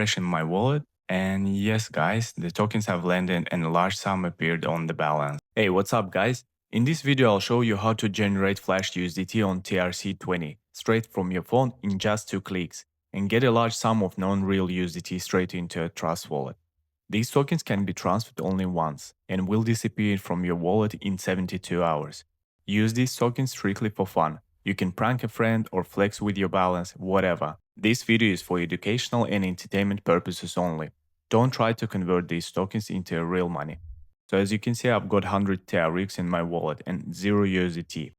Fresh in my wallet. And yes, guys, the tokens have landed and a large sum appeared on the balance. Hey, what's up, guys? In this video, I'll show you how to generate Flash USDT on TRC20 straight from your phone in just 2 clicks and get a large sum of non-real USDT straight into a Trust wallet. These tokens can be transferred only once and will disappear from your wallet in 72 hours. Use these tokens strictly for fun. You can prank a friend or flex with your balance, whatever. This video is for educational and entertainment purposes only. Don't try to convert these tokens into real money. So as you can see, I've got 100 TRX in my wallet and 0 USDT.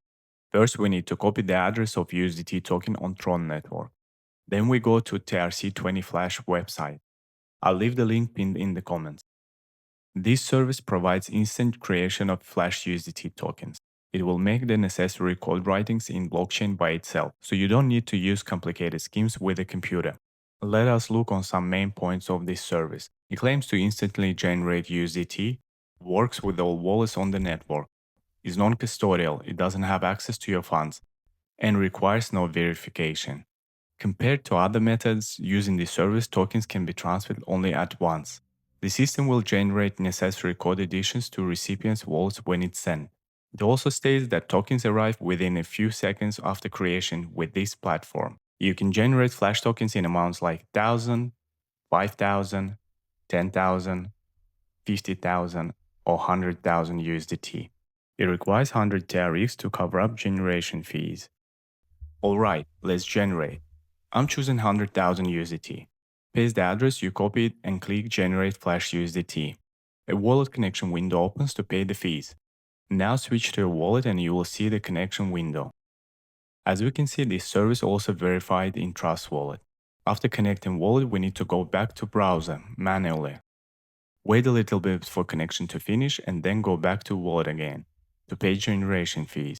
First, we need to copy the address of USDT token on TRON network. Then we go to TRC20 Flash website. I'll leave the link pinned in the comments. This service provides instant creation of Flash USDT tokens. It will make the necessary code writings in blockchain by itself, so you don't need to use complicated schemes with a computer. Let us look on some main points of this service. It claims to instantly generate USDT, works with all wallets on the network, is non-custodial, it doesn't have access to your funds, and requires no verification. Compared to other methods, using this service, tokens can be transferred only at once. The system will generate necessary code additions to recipients' wallets when it's sent. It also states that tokens arrive within a few seconds after creation with this platform. You can generate Flash tokens in amounts like 1,000, 5,000, 10,000, 50,000, or 100,000 USDT. It requires 100 TRX to cover up generation fees. Alright, let's generate. I'm choosing 100,000 USDT. Paste the address you copied and click Generate Flash USDT. A wallet connection window opens to pay the fees. Now switch to your wallet and you will see the connection window. As we can see, this service also verified in Trust Wallet. After connecting wallet, we need to go back to browser manually. Wait a little bit for connection to finish and then go back to wallet again to pay generation fees.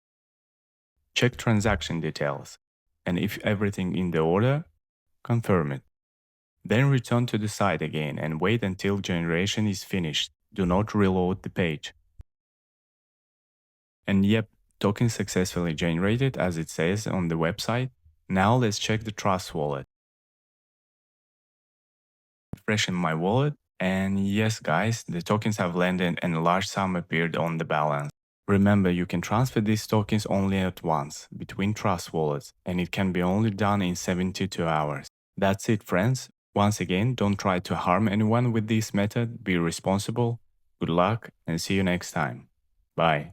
Check transaction details, and if everything in the order, confirm it. Then return to the site again and wait until generation is finished. Do not reload the page. And yep, token successfully generated as it says on the website. Now let's check the Trust wallet. Fresh in my wallet, and yes guys, the tokens have landed and a large sum appeared on the balance. Remember, you can transfer these tokens only at once between Trust wallets, and it can be only done in 72 hours. That's it, friends. Once again, don't try to harm anyone with this method, be responsible. Good luck and see you next time. Bye.